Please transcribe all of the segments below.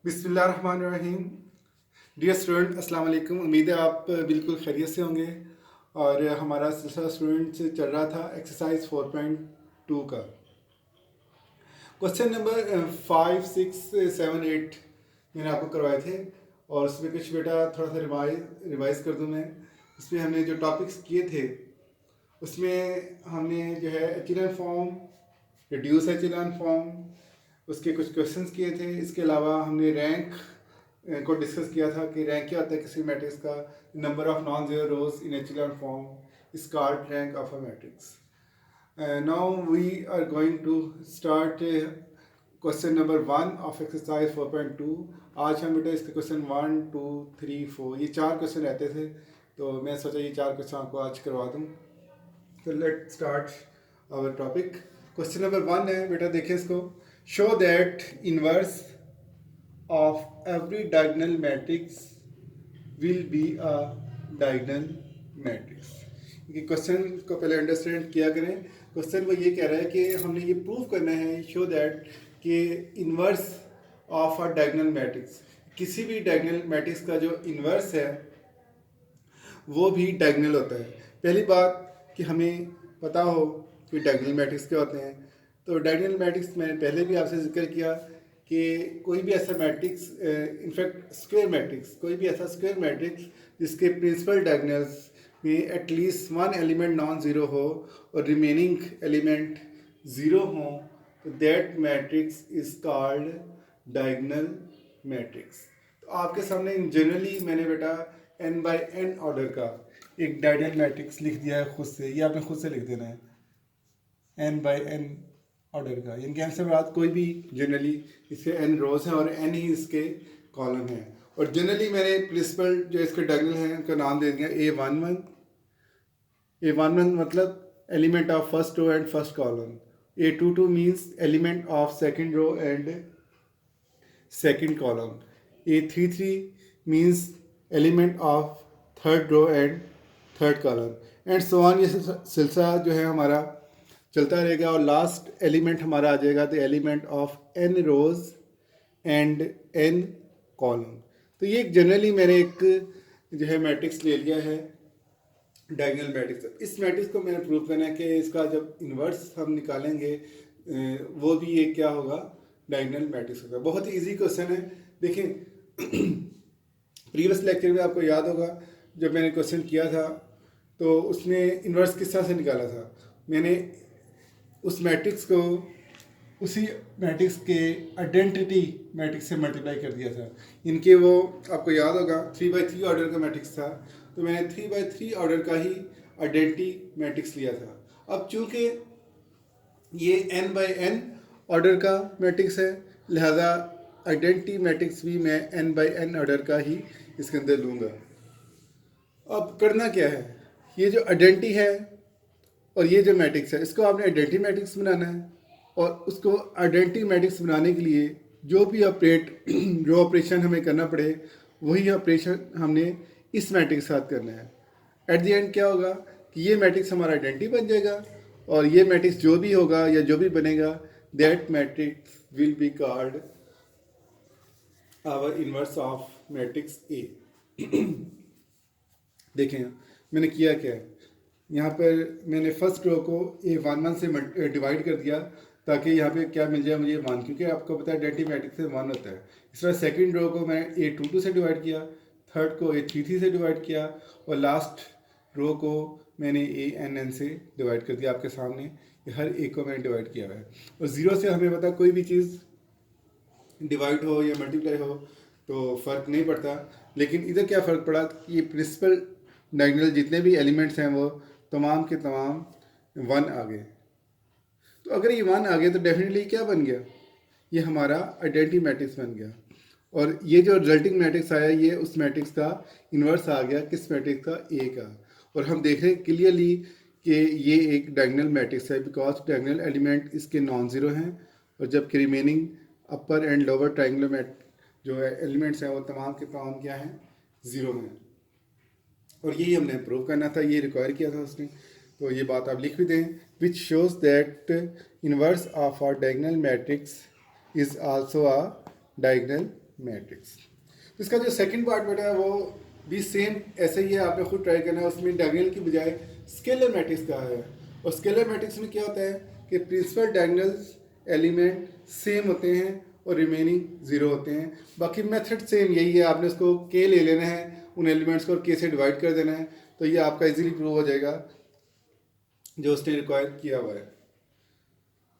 बिस्मिल्लाहिर्रहमानिर्रहीम। Dear student, अस्सलाम वालेकुम। उम्मीद है आप बिल्कुल खैरियत से होंगे। और हमारा सिलसिला स्टूडेंट से चल रहा था एक्सरसाइज 4.2 का। क्वेश्चन नंबर 5, 6, 7, 8 मैंने आपको करवाए थे। और उसमें कुछ बेटा थोड़ा सा रिवाइज कर दूं मैं। उसमें हमने जो टॉपिक्स किए थे उसमें हमने जो है echelon form, reduce echelon form, उसके कुछ क्वेश्चंस किए थे। इसके अलावा हमने रैंक को डिस्कस किया था कि रैंक क्या होता है किसी मैट्रिक्स का। Number of non zero rows in echelon form is called rank of a matrix. Now we are going to start question number 1 of exercise 4.2। आज हम बेटा इसके क्वेश्चन 1, 2, 3, 4 ये 4 क्वेश्चन रहते थे, तो मैं सोचा ये 4 क्वेश्चन आपको आज करवा दूँ। तो let start our topic. Question number 1 है बेटा, देखें इसको। Show that inverse of every diagonal matrix will be a diagonal matrix. ये क्वेश्चन को पहले अंडरस्टैंड किया करें। क्वेश्चन वो ये कह रहा है कि हमने ये प्रूव करना है, शो दैट कि inverse of a diagonal matrix, किसी भी डायगोनल मैट्रिक्स का जो इनवर्स है वो भी डायगोनल होता है। पहली बात कि हमें पता हो कि डायगोनल मैट्रिक्स क्या होते हैं। तो डायगोनल मैट्रिक्स मैंने पहले भी आपसे जिक्र किया कि कोई भी ऐसा मैट्रिक्स, इनफैक्ट स्क्वायर मैट्रिक्स, कोई भी ऐसा स्क्वायर मैट्रिक्स जिसके प्रिंसिपल डायगोनल्स में at least one element non zero हो और रिमेनिंग एलिमेंट ज़ीरो हो, तो that matrix is called diagonal matrix. तो आपके सामने जनरली मैंने बेटा n बाई n ऑर्डर का एक डायगोनल मैट्रिक्स लिख दिया है खुद से। ये आपने खुद से लिख देना है, n बाई n ऑर्डर का। इनके आंसर बाद कोई भी जनरली इसके n रोज हैं और n ही इसके कॉलम हैं। और जनरली मैंने प्रिंसिपल जो इसके डायगोनल हैं उनका नाम दे दिया A11। A11 मतलब element of first row and first column. A22 means element of second row and second column. A33 means element of third row and third column and so on। ये सिलसिला जो है हमारा चलता रहेगा और लास्ट एलिमेंट हमारा आ जाएगा the element of n rows and n column. तो ये जनरली मैंने एक जो है मैट्रिक्स ले लिया है, डायगोनल मैट्रिक्स। इस मैट्रिक्स को मैंने प्रूव करना है कि इसका जब इन्वर्स हम निकालेंगे वो भी ये क्या होगा, डायगोनल मैट्रिक्स होगा। बहुत ही इजी क्वेश्चन है। देखें प्रीवियस लेक्चर में आपको याद होगा जब मैंने क्वेश्चन किया था तो उसमें इन्वर्स किस तरह से निकाला था। मैंने उस मैट्रिक्स को उसी मैट्रिक्स के आइडेंटिटी मैट्रिक्स से मल्टीप्लाई कर दिया था। इनके वो आपको याद होगा 3/3 ऑर्डर का मैट्रिक्स था, तो मैंने 3/3 ऑर्डर का ही आइडेंटिटी मैट्रिक्स लिया था। अब चूंकि ये n बाई n ऑर्डर का मैट्रिक्स है, लिहाजा आइडेंटिटी मैट्रिक्स भी मैं n बाई n ऑर्डर का ही इसके अंदर लूँगा। अब करना क्या है, ये जो आइडेंटिटी है और ये जो मैट्रिक्स है इसको आपने आइडेंटिटी मैट्रिक्स बनाना है। और उसको आइडेंटिटी मैट्रिक्स बनाने के लिए जो भी जो ऑपरेशन हमें करना पड़े वही ऑपरेशन हमने इस मैट्रिक्स के साथ करना है। एट द एंड क्या होगा कि ये मैट्रिक्स हमारा आइडेंटिटी बन जाएगा और ये मैट्रिक्स जो भी होगा या जो भी बनेगा that matrix will be called our inverse of matrix A. देखें मैंने किया क्या है, यहाँ पर मैंने फर्स्ट रो को A11 से डिवाइड कर दिया ताकि यहाँ पे क्या मिल जाए मुझे 1, क्योंकि आपको पता है आइडेंटिटी मैट्रिक्स से 1 होता है। इस तरह सेकंड रो को मैं A22 से डिवाइड किया, थर्ड को A33 से डिवाइड किया और लास्ट रो को मैंने ANN से डिवाइड कर दिया। आपके सामने हर एक को मैंने डिवाइड किया है। और ज़ीरो से हमें पता कोई भी चीज़ डिवाइड हो या मल्टीप्लाई हो तो फ़र्क नहीं पड़ता, लेकिन इधर क्या फ़र्क पड़ा कि ये प्रिंसिपल डायगोनल जितने भी एलिमेंट्स हैं वो तमाम के तमाम 1 आ गए। तो अगर ये 1 आ गए तो डेफिनेटली क्या बन गया, ये हमारा आइडेंटिटी मैट्रिक्स बन गया। और ये जो रिजल्टिंग मैट्रिक्स आया ये उस मैट्रिक्स का इन्वर्स आ गया, किस मैट्रिक्स का, ए का। और हम देख रहे हैं क्लियरली कि ये एक डायगोनल मैट्रिक्स है बिकॉज डायगोनल एलिमेंट इसके नॉन ज़ीरो हैं और जबकि remaining upper and lower triangular जो है एलिमेंट्स हैं वो तमाम के तमाम क्या हैं, ज़ीरो हैं। और यही हमने प्रूव करना था, ये रिक्वायर किया था उसने। तो ये बात आप लिख भी दें, which shows that inverse of a diagonal matrix is also a diagonal matrix. तो इसका जो सेकंड पार्ट बेटा है वो भी सेम ऐसे ही है, आपने खुद ट्राई करना है। उसमें डायगोनल की बजाय स्केलर मैट्रिक्स कहा है, और स्केलर मैट्रिक्स में क्या होता है कि प्रिंसिपल डायगोनल्स एलिमेंट सेम होते हैं और रिमेनिंग ज़ीरो होते हैं। बाकी मेथड सेम यही है, आपने उसको के ले लेना है उन एलिमेंट्स को और के से डिवाइड कर देना है, तो ये आपका इजीली प्रूव हो जाएगा जो उसने रिक्वायर किया हुआ है।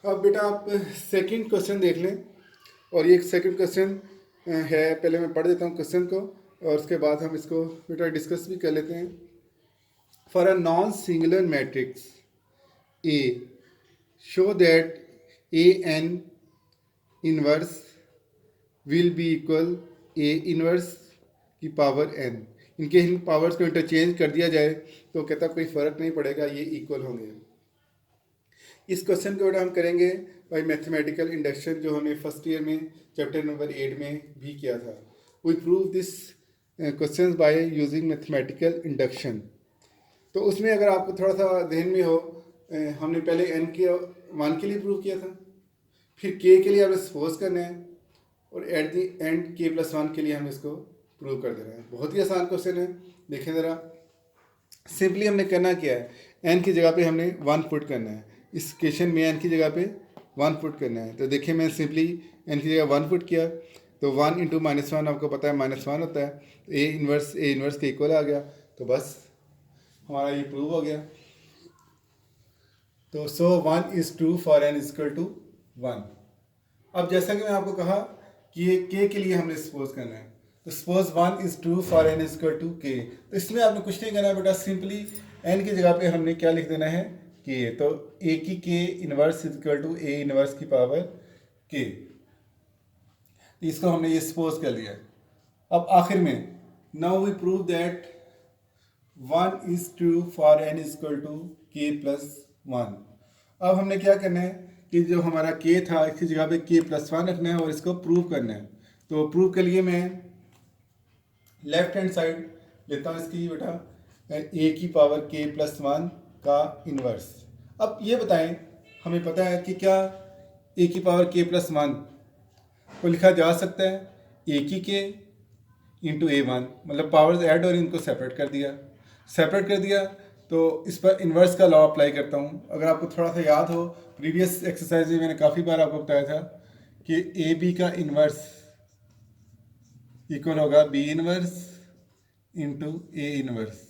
अब बेटा आप सेकंड क्वेश्चन देख लें, और ये सेकंड क्वेश्चन है, पहले मैं पढ़ देता हूँ क्वेश्चन को और उसके बाद हम इसको बेटा डिस्कस भी कर लेते हैं। For a non singular matrix A show that A N inverse will be equal A inverse की पावर एन। इनके इन पावर्स को इंटरचेंज कर दिया जाए तो कहता कोई फ़र्क नहीं पड़ेगा, ये इक्वल होंगे। इस क्वेश्चन को बेटा हम करेंगे बाय मैथमेटिकल इंडक्शन, जो हमने फर्स्ट ईयर में चैप्टर नंबर 8 में भी किया था। We prove this question by using mathematical induction. तो उसमें अगर आपको थोड़ा सा ध्यान में हो, हमने पहले एन के 1 के लिए प्रूव किया था, फिर के लिए हमें सपोज करना है, और एट दी एंड के प्लस 1 के लिए हम इसको प्रूव कर देना है। बहुत ही आसान क्वेश्चन है, देखें ज़रा। सिंपली हमने करना क्या है, एन की जगह पे हमने 1 पुट करना है। इस क्वेश्चन में एन की जगह पे 1 पुट करना है। तो देखिए मैं सिंपली एन की जगह 1 पुट किया, तो 1 इंटू -1 आपको पता है -1 होता है, तो ए इन्वर्स के इक्वल आ गया, तो बस हमारा ये प्रूव हो गया। तो so 1 is true for n equal to 1। अब जैसा कि मैं आपको कहा कि ये के लिए हमने सपोज करना है, तो suppose 1 is true for n equal to k. तो इसमें आपने कुछ नहीं करना बेटा, सिंपली एन की जगह पे हमने क्या लिख देना है, के। तो ए की k inverse equal to A inverse की पावर के, इसको हमने ये सपोज कर लिया। अब आखिर में now we prove that 1 is true for n equal to k plus 1। अब हमने क्या करना है कि जो हमारा के था इसकी जगह पे के प्लस 1 रखना है और इसको प्रूव करना है। तो प्रूव के लिए मैं लेफ्ट हैंड साइड लेता हूँ इसकी बेटा, ए की पावर के प्लस 1 का इन्वर्स। अब ये बताएं, हमें पता है कि क्या ए की पावर के प्लस 1 को लिखा जा सकता है ए की के इंटू A1, मतलब पावर्स ऐड और इनको सेपरेट कर दिया। तो इस पर इन्वर्स का लॉ अप्लाई करता हूँ। अगर आपको थोड़ा सा याद हो, प्रीवियस एक्सरसाइज में मैंने काफ़ी बार आपको बताया था कि ए बी का इन्वर्स इक्वल होगा B inverse into A inverse,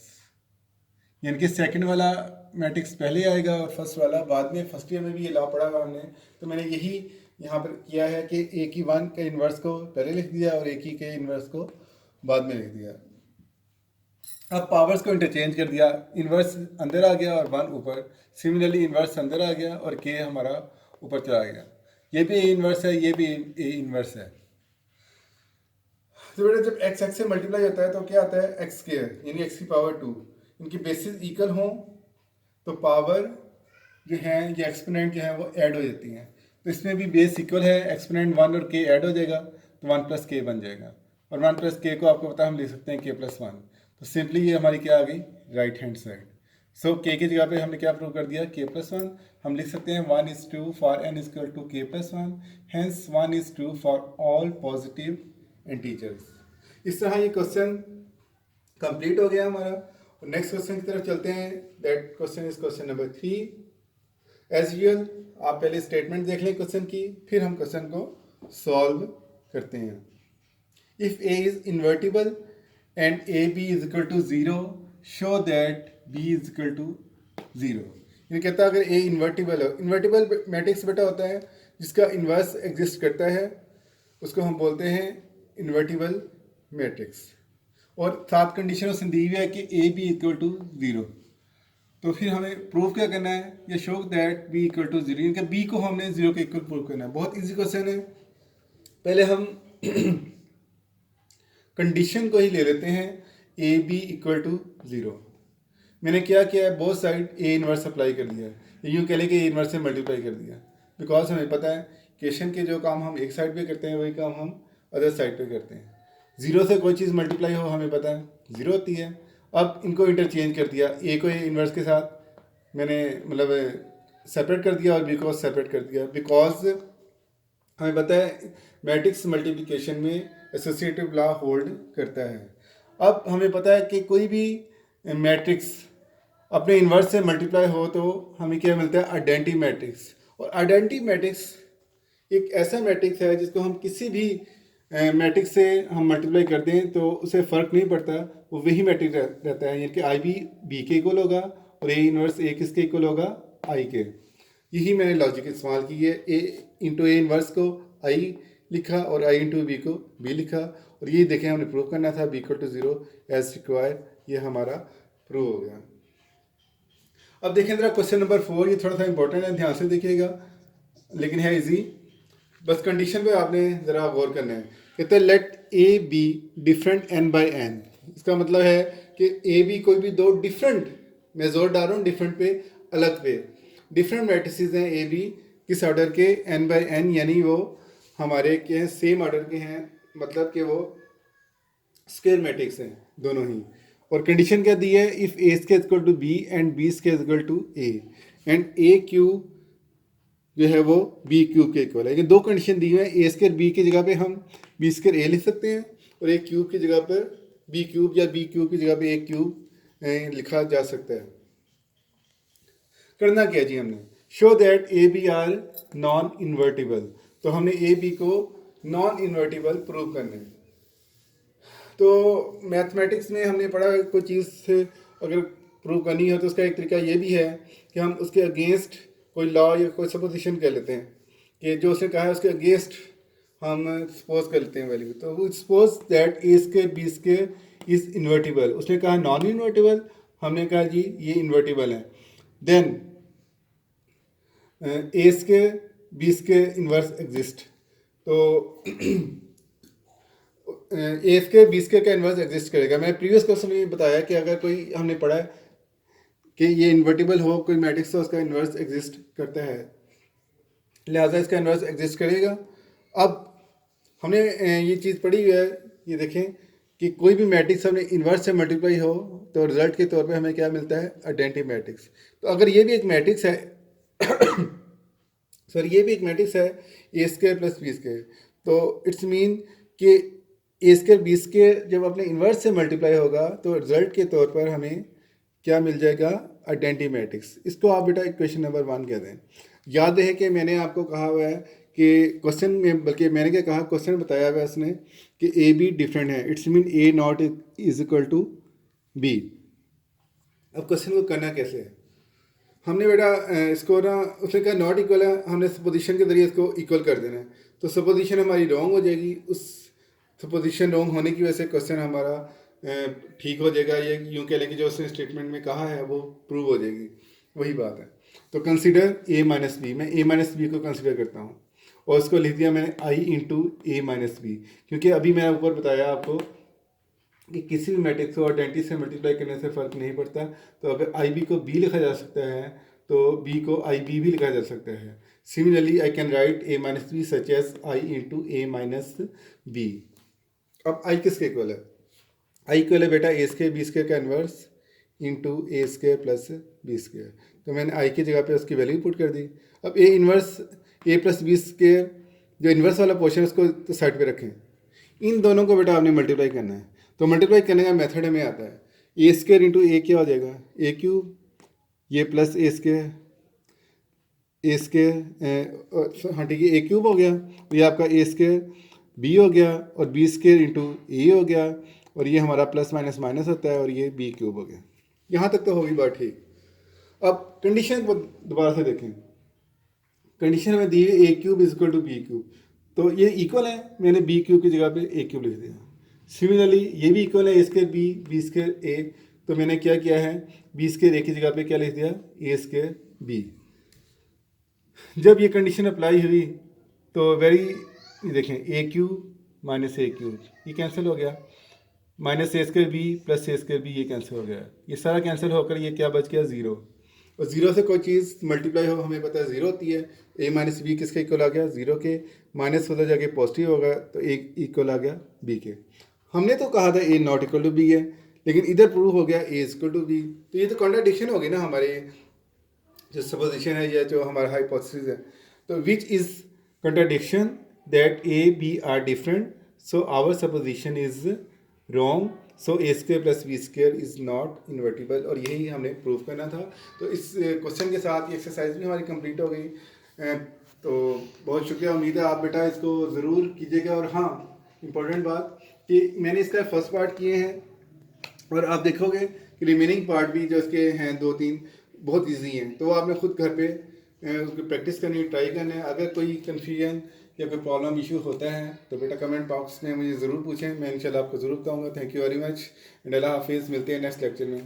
यानी कि सेकंड वाला मैट्रिक्स पहले आएगा और फर्स्ट वाला बाद में। फर्स्ट ईयर में भी ये लॉ पढ़ा हुआ हमने, तो मैंने यही यहाँ पर किया है कि ए की 1 के इन्वर्स को पहले लिख दिया और ए की के इन्वर्स को बाद में लिख दिया। अब पावर्स को इंटरचेंज कर दिया, इन्वर्स अंदर आ गया और 1 ऊपर। सिमिलरली इन्वर्स अंदर आ गया और के हमारा ऊपर चला गया। ये भी ए इन्वर्स है, ये भी ए इन्वर्स है। तो बेटा जब एक्स एक्स से मल्टीप्लाई होता है तो क्या आता है, एक्स स्क्वायर यानी एक्स की पावर 2। इनकी बेसिस इक्वल हों तो पावर जो हैं ये एक्सपोनेंट जो है वो ऐड हो जाती हैं। तो इसमें भी बेस इक्वल है, एक्सपोनेंट 1 और के ऐड हो जाएगा तो 1 प्लस के बन जाएगा, और 1 प्लस के को आपको पता है हम लिख सकते हैं के प्लस 1। तो सिंपली ये हमारी क्या आ गई, राइट हैंड साइड। सो के की जगह पे हमने क्या प्रूव कर दिया, के प्लस 1। हम लिख सकते हैं 1 is true for n equal to k plus 1, hence 1 is true for all positive integers. इस तरह ये क्वेश्चन कंप्लीट हो गया हमारा। और नेक्स्ट क्वेश्चन की तरफ चलते हैं। That question is question number 3। As usual आप पहले स्टेटमेंट देख लें क्वेश्चन की, फिर हम क्वेश्चन को सॉल्व करते हैं। If A is invertible and A B is equal to 0 show that B is equal to 0। ये कहता है अगर ए इन्वर्टिबल हो, इन्वर्टिबल मैट्रिक्स बेटा होता है जिसका इन्वर्स एग्जिस्ट करता है, उसको हम बोलते हैं इन्वर्टिबल मैट्रिक्स। और 7 कंडीशन उसने दी हुई है कि ए बी इक्वल टू 0। तो फिर हमें प्रूव क्या करना है, ये show that B equal to 0, यानी बी को हमने 0 के इक्वल प्रूव करना है। बहुत इजी क्वेश्चन है। पहले हम कंडीशन को ही ले लेते हैं, ए बी इक्वल टू 0। मैंने क्या किया है, both side A inverse apply कर दिया है। यूँ कह लें कि ए इन्वर्स से मल्टीप्लाई कर दिया, बिकॉज हमें पता है क्वेश्चन के जो काम हम एक साइड पे करते हैं वही काम हम अदर साइड पे करते हैं। 0 से कोई चीज़ मल्टीप्लाई हो हमें पता है 0 होती है। अब इनको इंटरचेंज कर दिया, ए को ए इन्वर्स के साथ मैंने मतलब सेपरेट कर दिया और बी को सेपरेट कर दिया, बिकॉज हमें पता है मैट्रिक्स मल्टीप्लिकेशन में एसोसिएटिव लॉ होल्ड करता है। अब हमें पता है कि कोई भी मैट्रिक्स अपने इन्वर्स से मल्टीप्लाई हो तो हमें क्या मिलता है, आइडेंटिटी मैट्रिक्स। और आइडेंटिटी मैट्रिक्स एक ऐसा मैट्रिक्स है जिसको हम किसी भी मैट्रिक्स से हम मल्टीप्लाई कर दें तो उसे फ़र्क नहीं पड़ता, वो वही मैट्रिक्स रहता है। यानी कि आई बी के इक्वल होगा और ए इन्वर्स ए किसके इक्वल होगा, आई के। यही मैंने लॉजिक इस्तेमाल की है, ए इंटू ए इन्वर्स को आई लिखा और आई इंटू बी को बी लिखा। और ये देखें हमने प्रूव करना था B equal to 0 as required, ये हमारा प्रूव हो गया। अब देखें ज़रा क्वेश्चन नंबर 4, ये थोड़ा सा इंपॉर्टेंट है, ध्यान से देखिएगा, लेकिन है इजी। बस कंडीशन पे आपने ज़रा गौर करना है। कहते हैं let A B different n by n. इसका मतलब है कि ए बी कोई भी दो डिफरेंट, मैं जोर डाल रहा हूँ डिफरेंट पे, अलग पे, डिफरेंट मैट्रिसेस हैं ए बी, किस ऑर्डर के, एन बाई एन, यानी वो हमारे के हैं सेम ऑर्डर के हैं, मतलब कि वो स्क्वायर मैट्रिक्स हैं दोनों ही। और कंडीशन क्या दी है, if A square equal to B and B square equal to A and A cube जो है वो बी क्यूब के इक्वल है। लेकिन दो कंडीशन दी हुई है, ए स्क्वायर बी की जगह पे हम बी स्क्वायर ए लिख सकते हैं और ए क्यूब की जगह पर बी क्यूब, या बी क्यूब की जगह पे ए क्यूब लिखा जा सकता है। करना क्या जी हमने, show that A B are non invertible. तो हमने ए बी को नॉन इन्वर्टिबल प्रूव करना है। तो मैथमेटिक्स में हमने पढ़ा कोई चीज़ अगर प्रूव करनी हो तो उसका एक तरीका ये भी है कि हम उसके अगेंस्ट कोई लॉ या कोई सपोजिशन कर लेते हैं कि जो उसने कहा है उसके अगेंस्ट हम सपोज कर लेते हैं वैल्यू। तो suppose that A square B square is invertible. उसने कहा नॉन इन्वर्टिबल, हमने कहा जी ये इन्वर्टिबल है। Then A square B square inverse exist. तो ए स्क्वायर बी स्क्वायर का इन्वर्स एग्जिस्ट करेगा। मैंने प्रीवियस क्वेश्चन में बताया कि अगर कोई हमने पढ़ा है कि ये इन्वर्टिबल हो कोई मैट्रिक्स तो उसका इन्वर्स एग्जिस्ट करता है, लिहाजा इसका इन्वर्स एग्जिस्ट करेगा। अब हमने ये चीज़ पढ़ी हुई है, ये देखें कि कोई भी मैट्रिक्स हमने इन्वर्स से मल्टीप्लाई हो तो रिजल्ट के तौर पे हमें क्या मिलता है, आइडेंटिटी मैट्रिक्स। तो अगर ये भी एक मैट्रिक्स है सर ये भी एक मैट्रिक्स है ए स्क्वायर प्लस बी स्क्वायर, तो इट्स मीन कि ए स्क्वायर बी स्क्वायर जब अपने इन्वर्स से मल्टीप्लाई होगा तो रिजल्ट के तौर पर हमें क्या मिल जाएगा, आइडेंटिटी मैट्रिक्स। इसको आप बेटा इक्वेशन नंबर 1 कह दें। याद है कि मैंने आपको कहा हुआ है कि क्वेश्चन में, बल्कि मैंने क्या कहा, क्वेश्चन बताया हुआ है उसने कि ए बी डिफरेंट है, it's mean A not is equal to B. अब क्वेश्चन को करना कैसे है, हमने बेटा इसको ना, उसने कहा नॉट इक्वल है, हमने सपोजिशन के जरिए इसको इक्वल कर देना है। तो सपोजिशन हमारी रॉन्ग हो जाएगी, उस सपोजिशन रॉन्ग होने की वजह से क्वेश्चन हमारा ठीक हो जाएगा। ये यूँ कह लें कि जो उसने स्टेटमेंट में कहा है वो प्रूव हो जाएगी, वही बात है। तो कंसीडर ए माइनस बी, मैं ए माइनस बी को कंसीडर करता हूँ और उसको लिख दिया मैंने आई इंटू ए माइनस बी, क्योंकि अभी मैंने ऊपर बताया आपको कि किसी भी मैट्रिक्स को आइडेंटिटी से मल्टीप्लाई करने से फ़र्क नहीं पड़ता। तो अगर आई बी को बी लिखा जा सकता है तो बी को आई बी भी लिखा जा सकता है। Similarly I can write A minus B such as I into A minus B. अब आई किसके इक्वल है, आई इक्वल है बेटा ए स्क्वायर बी स्क्वायर का inverse into A square plus B square. तो मैंने आई की जगह पे उसकी वैल्यू पुट कर दी। अब A inverse A plus B square जो इन्वर्स वाला पोर्शन है उसको तो साइड पे रखें, इन दोनों को बेटा आपने मल्टीप्लाई करना है। तो मल्टीप्लाई करने का मेथड हमें आता है, ए स्क्वायर इंटू ए क्या हो जाएगा, ए क्यूब, ये प्लस ए स्क्वायर, ए स्क्वायर, हाँ ठीक है, ए क्यूब हो गया, ये आपका ए स्क्वायर बी हो गया और बी स्क्वायर इंटू ए हो गया, और ये हमारा प्लस माइनस माइनस होता है और ये बी क्यूब हो गया। यहाँ तक तो होगी बात ठीक। अब कंडीशन को दोबारा से देखें, कंडीशन में दी है A cube is equal to B cube, तो ये इक्वल है, मैंने बी क्यूब की जगह पे ए क्यूब लिख दिया। सिमिलरली ये भी इक्वल है ए स्क्वायर बी बी स्क्वायर ए, तो मैंने क्या किया है, बी स्क्वायर ए की जगह पे क्या लिख दिया, ए स्क्वायर बी। जब ये कंडीशन अप्लाई हुई तो ये देखें ए क्यूब माइनस ए क्यूब ये कैंसिल हो गया, माइनस ए स्क्वायर बी प्लस ए स्क्वायर बी ये कैंसिल हो गया, ये सारा कैंसिल होकर ये क्या बच गया, ज़ीरो। और ज़ीरो से कोई चीज़ मल्टीप्लाई हो हमें पता है ज़ीरो होती है। ए माइनस बी किसके इक्वल आ गया, ज़ीरो के, माइनस उधर जाके पॉजिटिव होगा तो ए इक्वल आ गया बी के। हमने तो कहा था ए नॉट इक्वल टू बी है, लेकिन इधर प्रूव हो गया ए इक्वल टू बी, तो ये तो कॉन्ट्राडिक्शन हो गई ना हमारे जो सपोजिशन है या जो हमारा हाइपोथेसिस है। तो which is contradiction that A, B are different, so our supposition is wrong. So A square plus B square is not invertible, और यही हमने प्रूव करना था। तो इस क्वेश्चन के साथ ये एक्सरसाइज भी हमारी कंप्लीट हो गई। तो बहुत शुक्रिया, उम्मीद है आप बेटा इसको ज़रूर कीजिएगा। और हाँ, इम्पोर्टेंट बात कि मैंने इसका फर्स्ट पार्ट किए हैं, और आप देखोगे कि रिमेनिंग पार्ट भी जो इसके हैं 2-3 बहुत इजी हैं। तो आपने खुद घर पे उसकी प्रैक्टिस करनी, ट्राई करना है। अगर कोई कन्फ्यूजन या कोई प्रॉब्लम इशू होता है तो बेटा कमेंट बॉक्स में मुझे ज़रूर पूछें, मैं इंशाल्लाह आपको ज़रूर बताऊंगा। Thank you very much and अल्लाह हाफिज़। मिलते हैं नेक्स्ट लेक्चर में।